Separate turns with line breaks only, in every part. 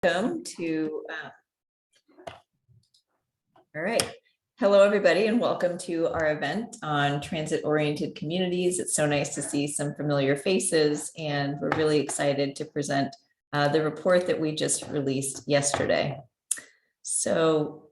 Welcome to, all right. Hello, everybody, and welcome to our event on transit-oriented communities. It's so nice to see some familiar faces, and we're really excited to present the report that we just released yesterday. So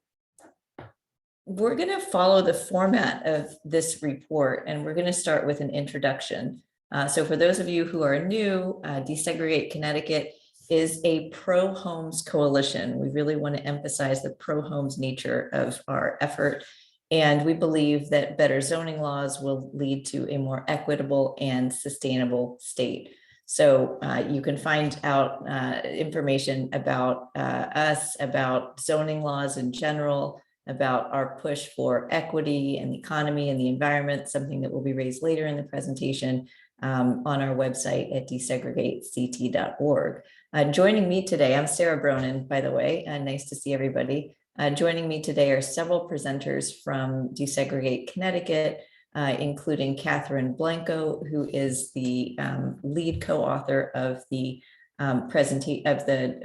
we're going to follow the format of this report, and we're going to start with an introduction. So for those of you who are new, Desegregate Connecticut is a pro-homes coalition. We really want to emphasize the pro-homes nature of our effort. And we believe that better zoning laws will lead to a more equitable and sustainable state. So you can find out information about us, about zoning laws in general, about our push for equity and the economy and the environment, something that will be raised later in the presentation on our website at DesegregateCT.org. Joining me today, I'm Sarah Bronin, by the way, nice to see everybody. Joining me today are several presenters from Desegregate Connecticut, including Catherine Blanco, who is the lead co-author of the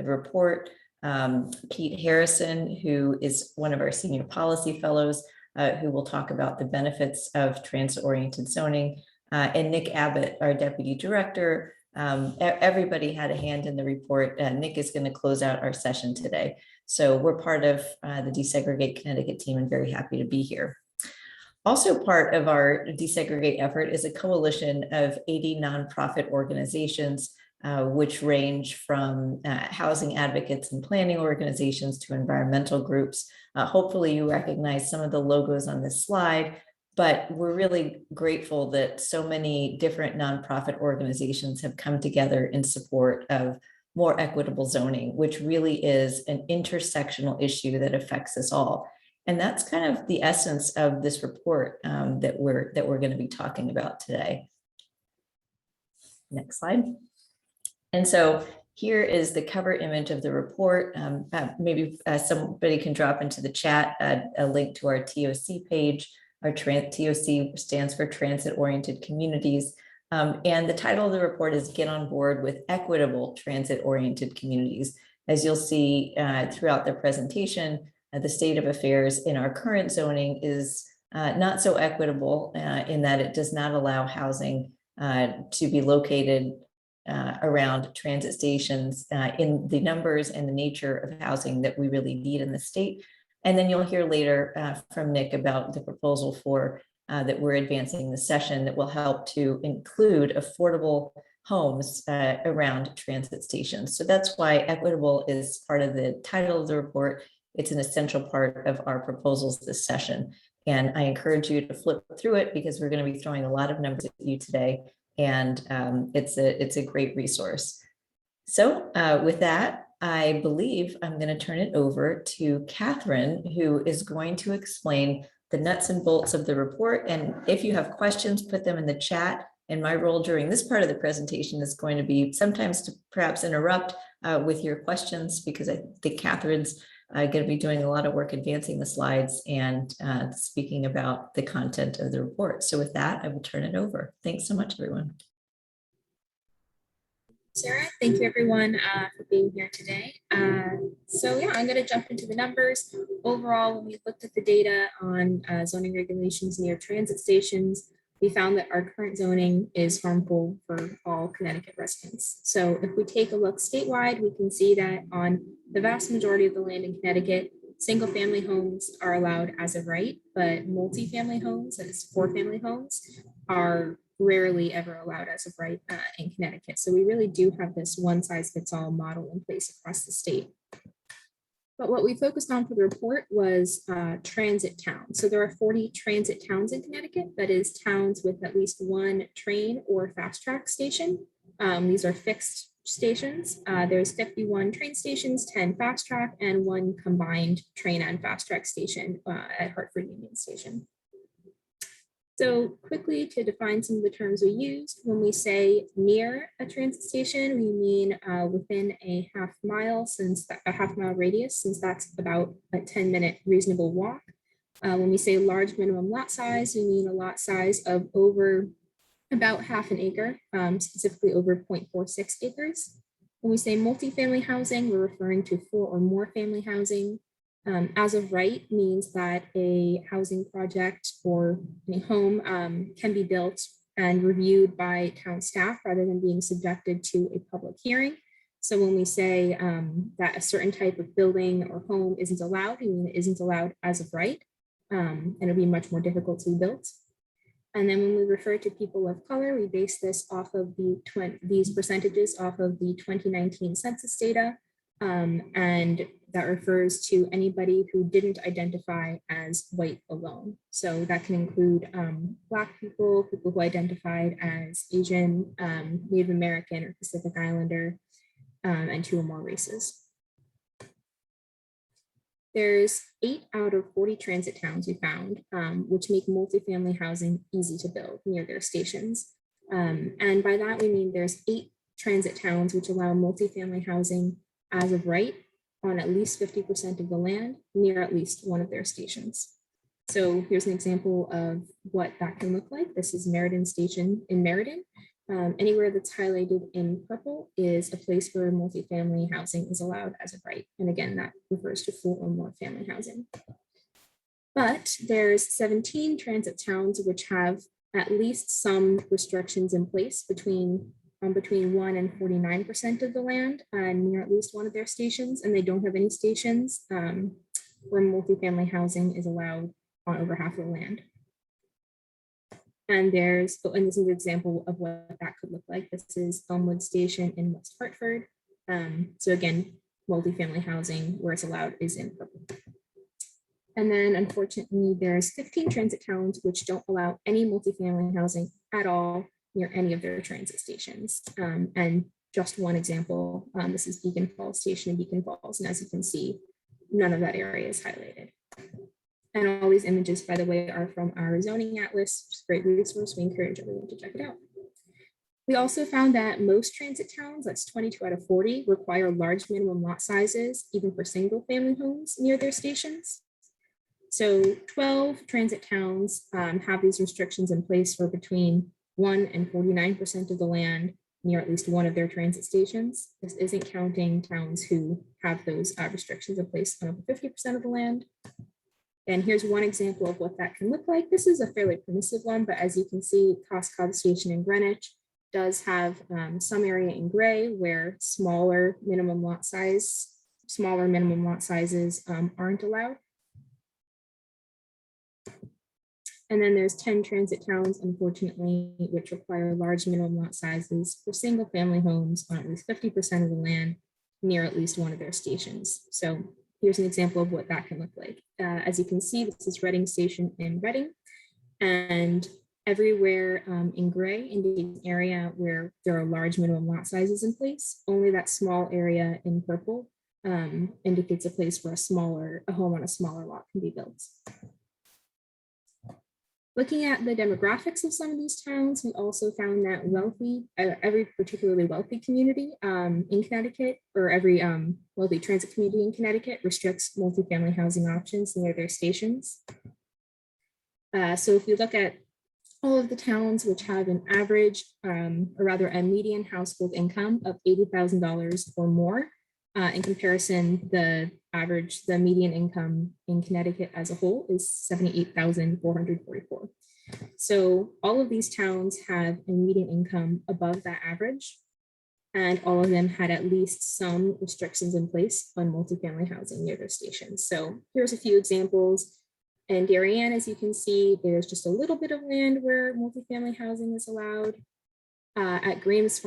report, Pete Harrison, who is one of our senior policy fellows, who will talk about the benefits of transit-oriented zoning, and Nick Abbott, our deputy director. Everybody had a hand in the report. Nick is going to close out our session today. So we're part of the Desegregate Connecticut team and very happy to be here. Also part of our Desegregate effort is a coalition of 80 nonprofit organizations, which range from housing advocates and planning organizations to environmental groups. Hopefully you recognize some of the logos on this slide, but we're really grateful that so many different nonprofit organizations have come together in support of more equitable zoning, which really is an intersectional issue that affects us all. And that's kind of the essence of this report that we're going to be talking about today. Next slide. And so here is the cover image of the report. Maybe somebody can drop into the chat a link to our TOC page. Our TOC stands for Transit-Oriented Communities. And the title of the report is Get on Board with Equitable Transit-Oriented Communities. As you'll see throughout the presentation, the state of affairs in our current zoning is not so equitable in that it does not allow housing to be located around transit stations in the numbers and the nature of housing that we really need in the state. And then you'll hear later from Nick about the proposal for that we're advancing the session that will help to include affordable homes around transit stations. So that's why equitable is part of the title of the report. It's an essential part of our proposals this session. And I encourage you to flip through it because we're going to be throwing a lot of numbers at you today. And it's a great resource. So with that, I believe I'm going to turn it over to Catherine, who is going to explain the nuts and bolts of the report. And if you have questions, put them in the chat. And my role during this part of the presentation is going to be sometimes to perhaps interrupt with your questions, because I think Catherine's going to be doing a lot of work advancing the slides and speaking about the content of the report. So with that, I will turn it over. Thanks so much, everyone.
Sarah, thank you everyone for being here today. So yeah, I'm going to jump into the numbers. Overall, when we looked at the data on zoning regulations near transit stations, we found that our current zoning is harmful for all Connecticut residents. So if we take a look statewide, we can see that on the vast majority of the land in Connecticut, single family homes are allowed as of right, but multi-family homes, that is 4-family homes, are rarely ever allowed as of right in Connecticut. So we really do have this one size fits all model in place across the state. But what we focused on for the report was transit towns. So there are 40 transit towns in Connecticut, that is towns with at least one train or fast track station. These are fixed stations. There's 51 train stations, 10 fast track, and 1 combined train and fast track station at Hartford Union Station. So quickly to define some of the terms we used, when we say near a transit station, we mean within a half mile radius, since that's about a 10-minute reasonable walk. When we say large minimum lot size, we mean a lot size of over about half an acre, specifically over 0.46 acres. When we say multifamily housing, we're referring to 4 or more family housing. As of right means that a housing project or a home can be built and reviewed by town staff rather than being subjected to a public hearing. So when we say that a certain type of building or home isn't allowed, we mean it isn't allowed as of right, and it'll be much more difficult to be built. And then when we refer to people of color, we base this off of these percentages off of the 2019 census data. And that refers to anybody who didn't identify as white alone. So that can include Black people, people who identified as Asian, Native American, or Pacific Islander, and 2 or more races. There's 8 out of 40 transit towns we found, which make multifamily housing easy to build near their stations. And by that, we mean there's 8 transit towns which allow multifamily housing as of right on at least 50% of the land near at least one of their stations. So here's an example of what that can look like. This is Meriden Station in Meriden. Anywhere that's highlighted in purple is a place where multifamily housing is allowed as of right. And again, that refers to 4 or more family housing. But there's 17 transit towns which have at least some restrictions in place between 1 and 49% of the land near at least one of their stations, and they don't have any stations where multifamily housing is allowed on over half of the land. And this is an example of what that could look like. This is Elmwood Station in West Hartford. So again, multifamily housing where it's allowed is in purple. And then unfortunately, there's 15 transit towns which don't allow any multifamily housing at all near any of their transit stations. And just one example, this is Beacon Falls Station in Beacon Falls. And as you can see, none of that area is highlighted. And all these images, by the way, are from our zoning atlas, which is a great resource. We encourage everyone to check it out. We also found that most transit towns, that's 22 out of 40, require large minimum lot sizes, even for single family homes near their stations. So 12 transit towns have these restrictions in place for between 1 and 49% of the land near at least one of their transit stations. This isn't counting towns who have those restrictions in place on over 50% of the land. And here's one example of what that can look like. This is a fairly permissive one, but as you can see, Coscob Station in Greenwich does have some area in gray where smaller minimum lot sizes aren't allowed. And then there's 10 transit towns, unfortunately, which require large minimum lot sizes for single family homes on at least 50% of the land near at least one of their stations. So here's an example of what that can look like. As you can see, this is Reading Station in Reading, and everywhere in gray indicates an area where there are large minimum lot sizes in place. Only that small area in purple indicates a place where a home on a smaller lot can be built. Looking at the demographics of some of these towns, we also found that every particularly wealthy community in Connecticut, or every wealthy transit community in Connecticut restricts multifamily housing options near their stations. So if we look at all of the towns which have an average, or rather a median household income of $80,000 or more, in comparison, the median income in Connecticut as a whole is $78,444. So all of these towns have a median income above that average, and all of them had at least some restrictions in place on multifamily housing near their stations. So here's a few examples. In Darien, as you can see, there's just a little bit of land where multifamily housing is allowed. At Greens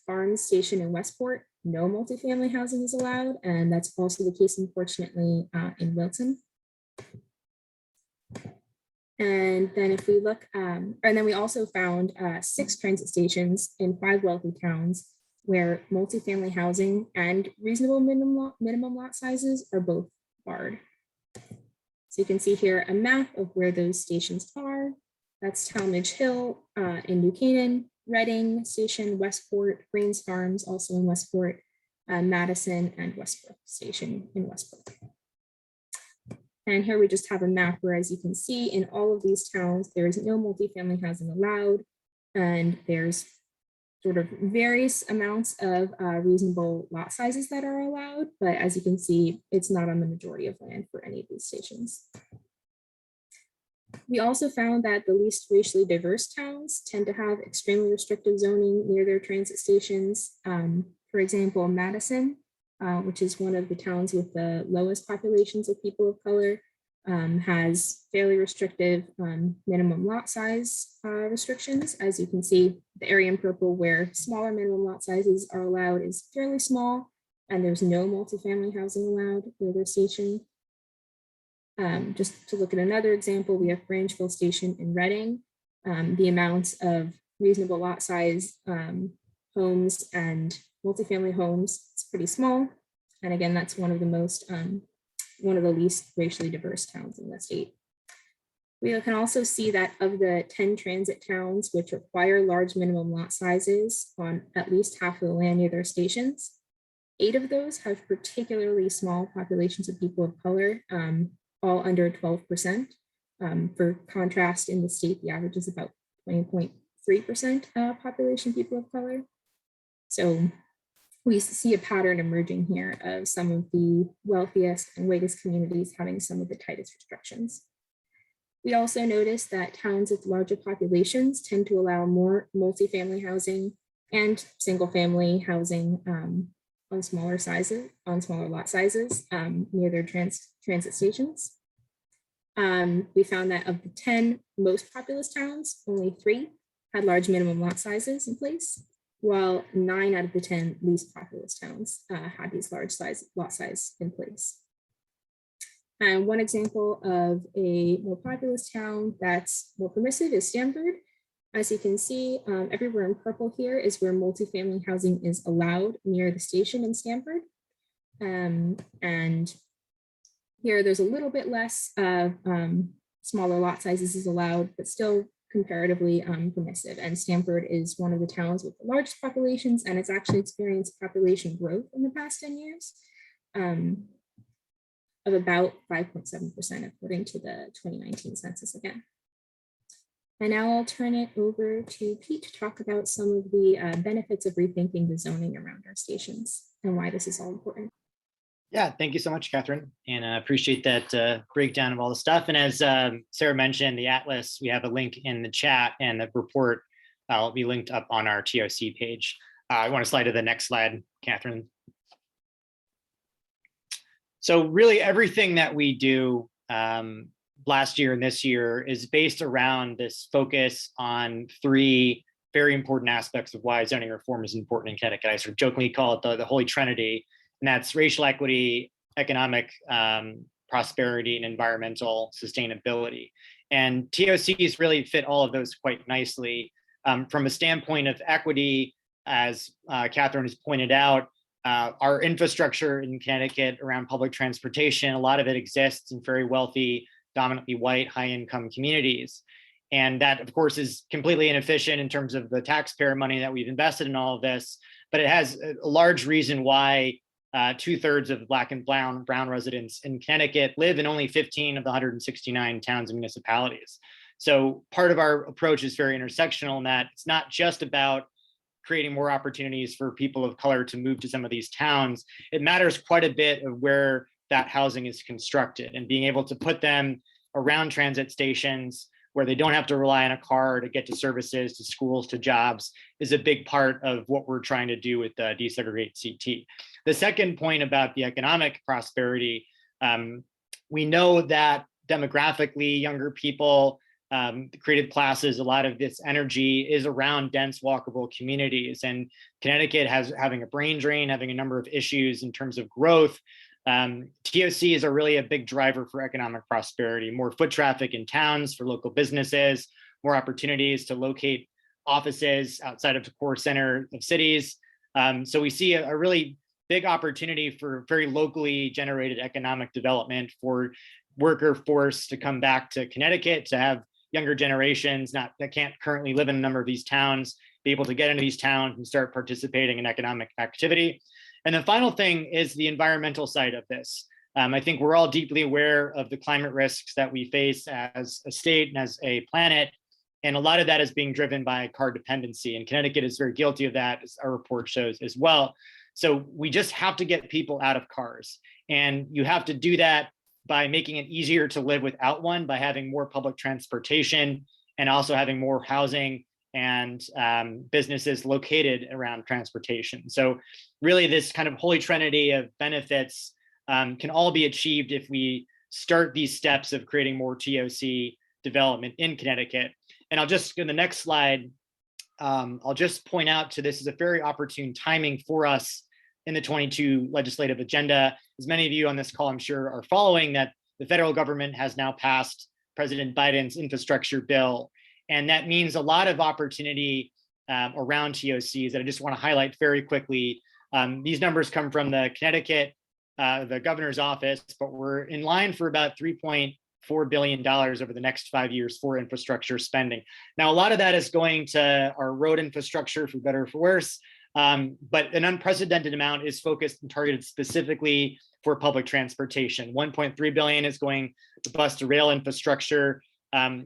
Farm Station in Westport, no multifamily housing is allowed, and that's also the case, unfortunately, in Wilton. And then if we look, and then we also found 6 transit stations in 5 wealthy towns where multifamily housing and reasonable minimum lot sizes are both barred. So you can see here a map of where those stations are. That's Talmadge Hill in New Canaan, Reading Station, Westport, Greens Farms, also in Westport, Madison, and Westbrook Station in Westbrook. And here we just have a map where, as you can see, in all of these towns, there is no multifamily housing allowed, and there's sort of various amounts of reasonable lot sizes that are allowed, but as you can see, it's not on the majority of land for any of these stations. We also found that the least racially diverse towns tend to have extremely restrictive zoning near their transit stations. For example, Madison, which is one of the towns with the lowest populations of people of color, has fairly restrictive minimum lot size restrictions. As you can see, the area in purple where smaller minimum lot sizes are allowed is fairly small, and there's no multifamily housing allowed near their station. Just to look at another example, we have Branchville Station in Reading. The amounts of reasonable lot size homes and multifamily homes, it's pretty small. And again, that's one of the least racially diverse towns in the state. We can also see that of the 10 transit towns which require large minimum lot sizes on at least half of the land near their stations, 8 of those have particularly small populations of people of color, all under 12%. For contrast, in the state, the average is about 20.3% population people of color. So we see a pattern emerging here of some of the wealthiest and whitest communities having some of the tightest restrictions. We also noticed that towns with larger populations tend to allow more multifamily housing and single family housing on smaller lot sizes near their transit stations. We found that of the 10 most populous towns, only 3 had large minimum lot sizes in place, while 9 out of the 10 least populous towns had these large lot size in place. And one example of a more populous town that's more permissive is Stanford. As you can see, everywhere in purple here is where multifamily housing is allowed near the station in Stanford. And here there's a little bit less of smaller lot sizes is allowed, but still comparatively permissive. And Stanford is one of the towns with the largest populations, and it's actually experienced population growth in the past 10 years of about 5.7%, according to the 2019 census again. And now I'll turn it over to Pete to talk about some of the benefits of rethinking the zoning around our stations and why this is all important.
Yeah, thank you so much, Catherine. And I appreciate that breakdown of all the stuff. And as Sarah mentioned, the Atlas, we have a link in the chat, and the report will be linked up on our TOC page. I want to slide to the next slide, Catherine. So really everything that we do last year and this year is based around this focus on 3 very important aspects of why zoning reform is important in Connecticut. I sort of jokingly call it the Holy Trinity, and that's racial equity, economic prosperity, and environmental sustainability. And TOCs really fit all of those quite nicely. From a standpoint of equity, as Catherine has pointed out, our infrastructure in Connecticut around public transportation, a lot of it exists in very wealthy, dominantly white, high-income communities. And that, of course, is completely inefficient in terms of the taxpayer money that we've invested in all of this. But it has a large reason why 2/3 of Black and brown residents in Connecticut live in only 15 of the 169 towns and municipalities. So part of our approach is very intersectional in that it's not just about creating more opportunities for people of color to move to some of these towns. It matters quite a bit of where that housing is constructed, and being able to put them around transit stations where they don't have to rely on a car to get to services, to schools, to jobs is a big part of what we're trying to do with DesegregateCT. The second point about the economic prosperity, we know that demographically younger people, the creative classes, a lot of this energy is around dense walkable communities, and Connecticut having a brain drain, having a number of issues in terms of growth. TOCs are really a big driver for economic prosperity, more foot traffic in towns for local businesses, more opportunities to locate offices outside of the core center of cities. So we see a really big opportunity for very locally generated economic development for worker force to come back to Connecticut, to have younger generations that can't currently live in a number of these towns, be able to get into these towns and start participating in economic activity. And the final thing is the environmental side of this. I think we're all deeply aware of the climate risks that we face as a state and as a planet. And a lot of that is being driven by car dependency. And Connecticut is very guilty of that, as our report shows as well. So we just have to get people out of cars. And you have to do that by making it easier to live without one, by having more public transportation and also having more housing and businesses located around transportation. So really this kind of holy trinity of benefits can all be achieved if we start these steps of creating more TOC development in Connecticut. And I'll just, in the next slide, I'll just point out to this is a very opportune timing for us in the 22 legislative agenda. As many of you on this call, I'm sure, are following, that the federal government has now passed President Biden's infrastructure bill. And that means a lot of opportunity around TOCs that I just want to highlight very quickly. These numbers come from the Connecticut, the governor's office, but we're in line for about $3.4 billion over the next 5 years for infrastructure spending. Now, a lot of that is going to our road infrastructure, for better or for worse, but an unprecedented amount is focused and targeted specifically for public transportation. 1.3 billion is going to bus to rail infrastructure,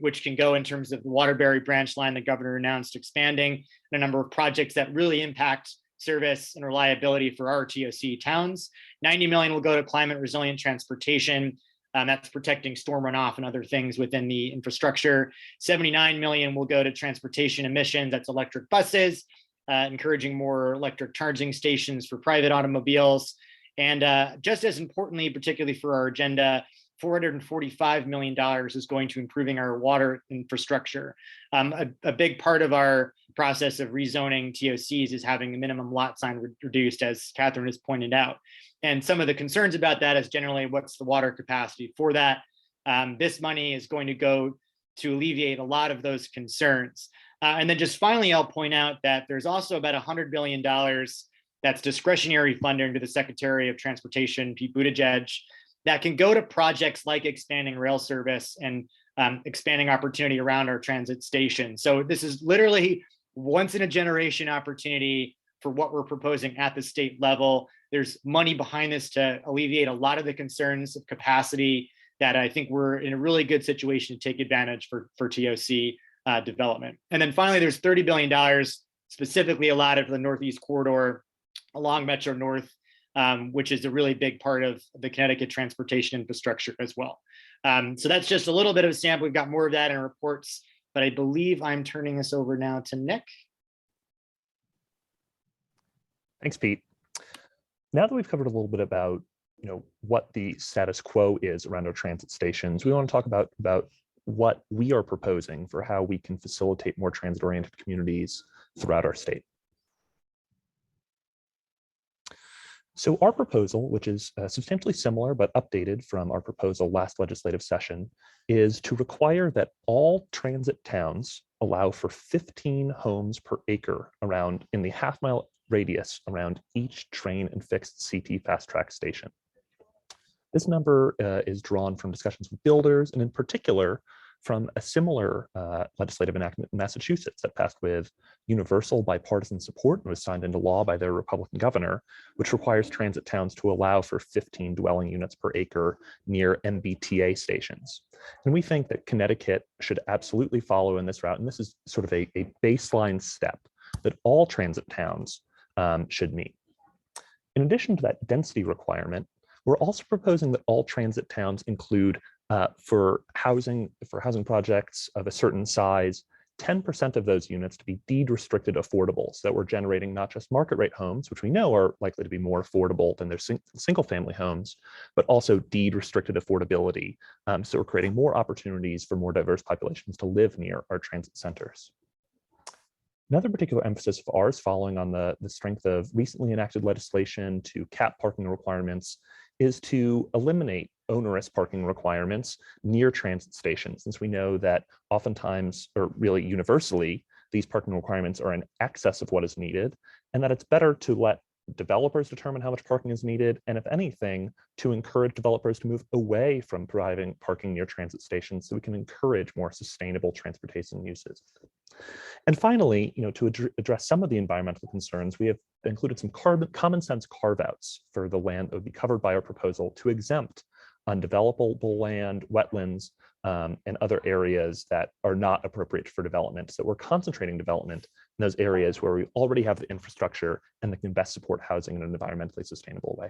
which can go in terms of the Waterbury branch line the governor announced expanding, and a number of projects that really impact service and reliability for our TOC towns. 90 million will go to climate resilient transportation. That's protecting storm runoff and other things within the infrastructure. 79 million will go to transportation emissions. That's electric buses, encouraging more electric charging stations for private automobiles. And just as importantly, particularly for our agenda, $445 million is going to improving our water infrastructure. A big part of our process of rezoning TOCs is having the minimum lot size reduced, as Catherine has pointed out. And some of the concerns about that is generally what's the water capacity for that. This money is going to go to alleviate a lot of those concerns. And then just finally, I'll point out that there's also about $100 billion that's discretionary funding to the Secretary of Transportation, Pete Buttigieg, that can go to projects like expanding rail service and expanding opportunity around our transit station. So this is literally once in a generation opportunity for what we're proposing at the state level. There's money behind this to alleviate a lot of the concerns of capacity that I think we're in a really good situation to take advantage for TOC development. And then finally, there's $30 billion specifically allotted for the Northeast corridor along Metro North, which is a really big part of the Connecticut transportation infrastructure as well. So that's just a little bit of a sample. We've got more of that in reports, but I believe I'm turning this over now to Nick.
Thanks, Pete. Now that we've covered a little bit about what the status quo is around our transit stations, we want to talk about what we are proposing for how we can facilitate more transit-oriented communities throughout our state. So our proposal, which is substantially similar but updated from our proposal last legislative session, is to require that all transit towns allow for 15 homes per acre around in the half-mile radius around each train and fixed CT fast track station. This number is drawn from discussions with builders, and in particular from a similar legislative enactment in Massachusetts that passed with universal bipartisan support and was signed into law by their Republican governor, which requires transit towns to allow for 15 dwelling units per acre near MBTA stations. And we think that Connecticut should absolutely follow in this route, and this is sort of a baseline step that all transit towns should meet. In addition to that density requirement, we're also proposing that all transit towns include for housing projects of a certain size, 10% of those units to be deed restricted affordable, so that we're generating not just market rate homes, which we know are likely to be more affordable than their single family homes, but also deed restricted affordability. So we're creating more opportunities for more diverse populations to live near our transit centers. Another particular emphasis of ours, following on the strength of recently enacted legislation to cap parking requirements, is to eliminate onerous parking requirements near transit stations, since we know that oftentimes, or really universally, these parking requirements are in excess of what is needed, and that it's better to let developers determine how much parking is needed, and if anything, to encourage developers to move away from providing parking near transit stations so we can encourage more sustainable transportation uses. And finally, to address some of the environmental concerns, we have included some common sense carve-outs for the land that would be covered by our proposal to exempt undevelopable land, wetlands, and other areas that are not appropriate for development. So we're concentrating development in those areas where we already have the infrastructure and that can best support housing in an environmentally sustainable way.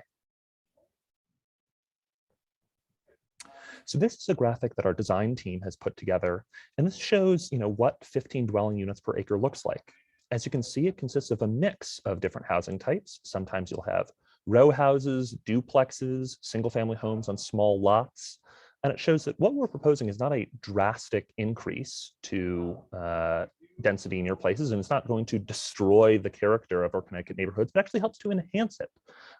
So this is a graphic that our design team has put together, and this shows, what 15 dwelling units per acre looks like. As you can see, it consists of a mix of different housing types. Sometimes you'll have row houses, duplexes, single-family homes on small lots. And it shows that what we're proposing is not a drastic increase to density near places, and it's not going to destroy the character of our Connecticut neighborhoods, but actually helps to enhance it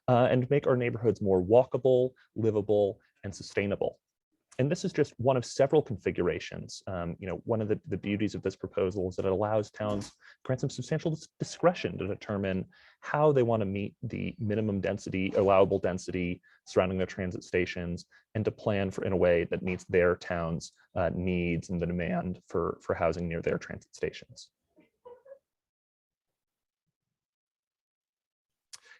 and make our neighborhoods more walkable, livable, and sustainable. And this is just one of several configurations. One of the beauties of this proposal is that it allows towns, grants them substantial discretion to determine how they want to meet the minimum density, allowable density surrounding their transit stations, and to plan in a way that meets their town's needs and the demand for housing near their transit stations.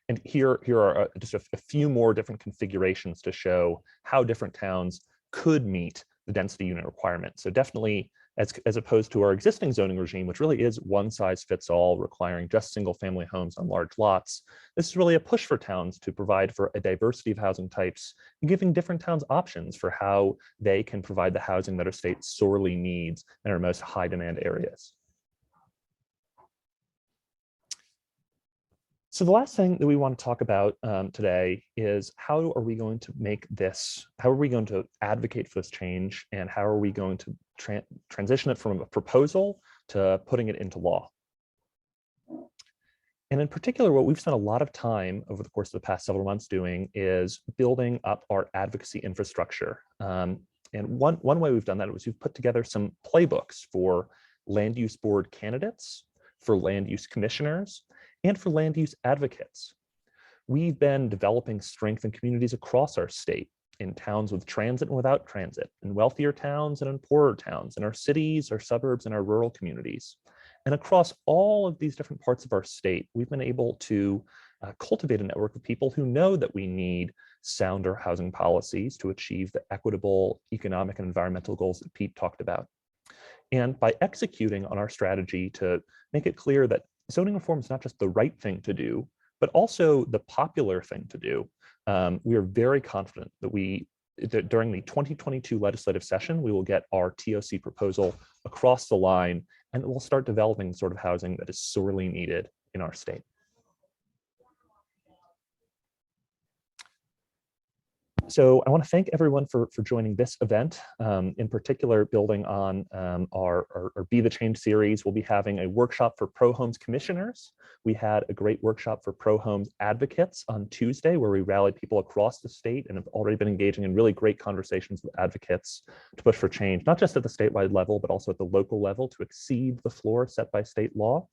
And here are just a few more different configurations to show how different towns could meet the density unit requirement. So definitely, as opposed to our existing zoning regime, which really is one size fits all, requiring just single family homes on large lots, this is really a push for towns to provide for a diversity of housing types and giving different towns options for how they can provide the housing that our state sorely needs in our most high demand areas. So the last thing that we want to talk about today is how are we going to make this, how are we going to advocate for this change, and how are we going to transition it from a proposal to putting it into law? And in particular, what we've spent a lot of time over the course of the past several months doing is building up our advocacy infrastructure. And one way we've done that was we've put together some playbooks for land use board candidates, for land use commissioners, and for land use advocates. We've been developing strength in communities across our state, in towns with transit and without transit, in wealthier towns and in poorer towns, in our cities, our suburbs, and our rural communities. And across all of these different parts of our state, we've been able to cultivate a network of people who know that we need sounder housing policies to achieve the equitable economic and environmental goals that Pete talked about. And by executing on our strategy to make it clear that zoning reform is not just the right thing to do, but also the popular thing to do, we are very confident that during the 2022 legislative session, we will get our TOC proposal across the line, and we'll start developing the sort of housing that is sorely needed in our state. So I want to thank everyone for joining this event. In particular, building on our Be the Change series, we'll be having a workshop for pro-homes commissioners. We had a great workshop for pro-homes advocates on Tuesday, where we rallied people across the state and have already been engaging in really great conversations with advocates to push for change, not just at the statewide level, but also at the local level to exceed the floor set by state law.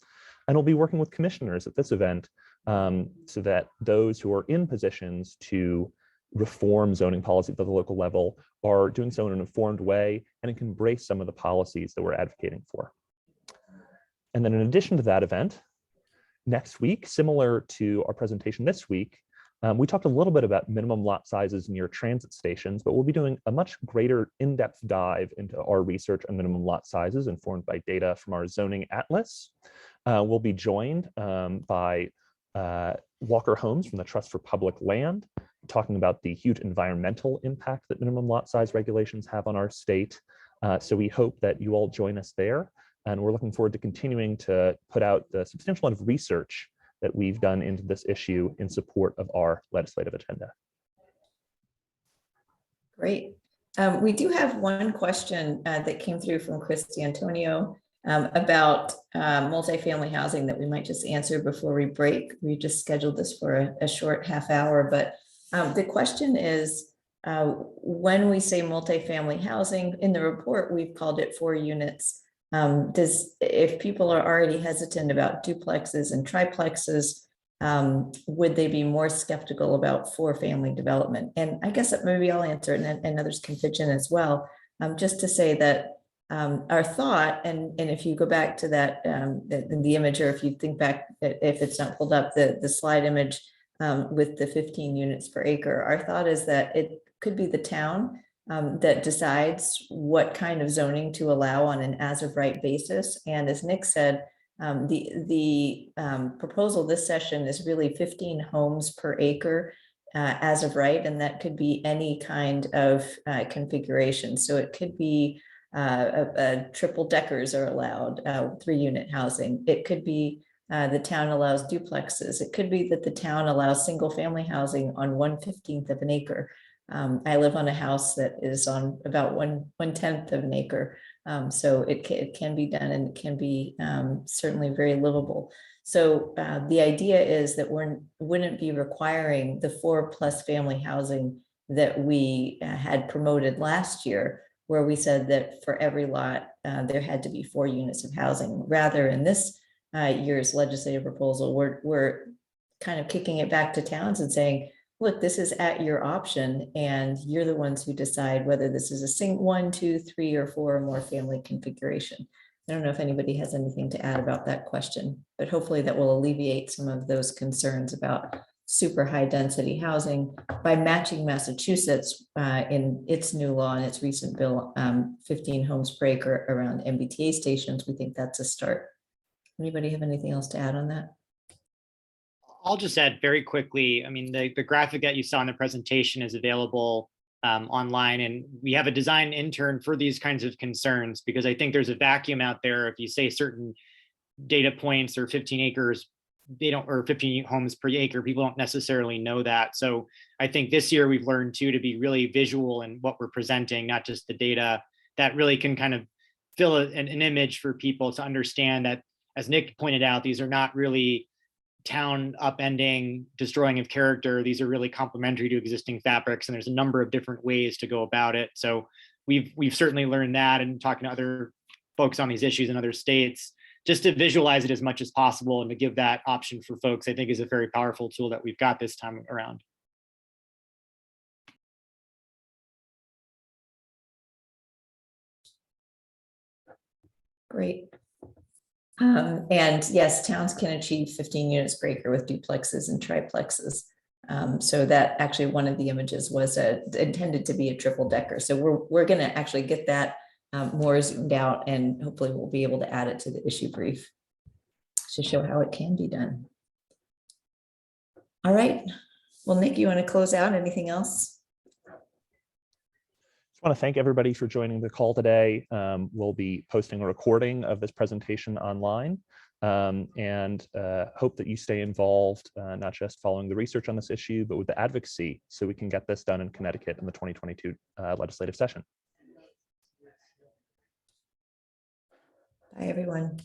And we'll be working with commissioners at this event so that those who are in positions to reform zoning policy at the local level are doing so in an informed way and can embrace some of the policies that we're advocating for. And then in addition to that event, next week, similar to our presentation this week, we talked a little bit about minimum lot sizes near transit stations, but we'll be doing a much greater in-depth dive into our research on minimum lot sizes informed by data from our zoning atlas. We'll be joined by Walker Holmes from the Trust for Public Land, talking about the huge environmental impact that minimum lot size regulations have on our state. So we hope that you all join us there. And we're looking forward to continuing to put out the substantial amount of research that we've done into this issue in support of our legislative agenda.
Great. We do have one question that came through from Christy Antonio about multifamily housing that we might just answer before we break. We just scheduled this for a short half hour, but the question is, when we say multifamily housing, in the report, we've called it 4 units. If people are already hesitant about duplexes and triplexes, would they be more skeptical about 4-family development? And I guess that maybe I'll answer it, and others can pitch in as well, just to say that our thought, and if you go back to that, the image, or if you think back, if it's not pulled up, the slide image with the 15 units per acre, our thought is that it could be the town that decides what kind of zoning to allow on an as of right basis. And as Nick said, the proposal this session is really 15 homes per acre as of right, and that could be any kind of configuration. So it could be triple deckers are allowed, 3-unit housing. It could be the town allows duplexes. It could be that the town allows single family housing on 1/15 of an acre. I live on a house that is on about 1/10 of an acre. So it can be done, and it can be certainly very livable. So the idea is that we wouldn't be requiring the 4+ family housing that we had promoted last year, where we said that for every lot, there had to be 4 units of housing. Rather, in this year's legislative proposal, we're kind of kicking it back to towns and saying, look, this is at your option, and you're the ones who decide whether this is a 1, 2, 3, or 4 or more family configuration. I don't know if anybody has anything to add about that question, but hopefully that will alleviate some of those concerns about super high density housing by matching Massachusetts in its new law and its recent bill, 15 homes per acre around MBTA stations. We think that's a start. Anybody have anything else to add on that?
I'll just add very quickly. I mean, the graphic that you saw in the presentation is available online, and we have a design intern for these kinds of concerns, because I think there's a vacuum out there. If you say certain data points or 15 acres, they don't, or 15 homes per acre, people don't necessarily know that. So I think this year we've learned too to be really visual in what we're presenting, not just the data, that really can kind of fill an image for people to understand that, as Nick pointed out, these are not really town upending, destroying of character. These are really complementary to existing fabrics, and there's a number of different ways to go about it. So we've certainly learned that, and talking to other folks on these issues in other states, just to visualize it as much as possible and to give that option for folks, I think is a very powerful tool that we've got this time around.
Great. And yes, towns can achieve 15 units per acre with duplexes and triplexes. So that actually, one of the images was intended to be a triple decker. So we're going to actually get that more zoomed out, and hopefully we'll be able to add it to the issue brief to show how it can be done. All right. Well, Nick, you want to close out? Anything else?
I want to thank everybody for joining the call today. We'll be posting a recording of this presentation online, and hope that you stay involved, not just following the research on this issue, but with the advocacy, so we can get this done in Connecticut in the 2022 legislative session.
Bye, everyone.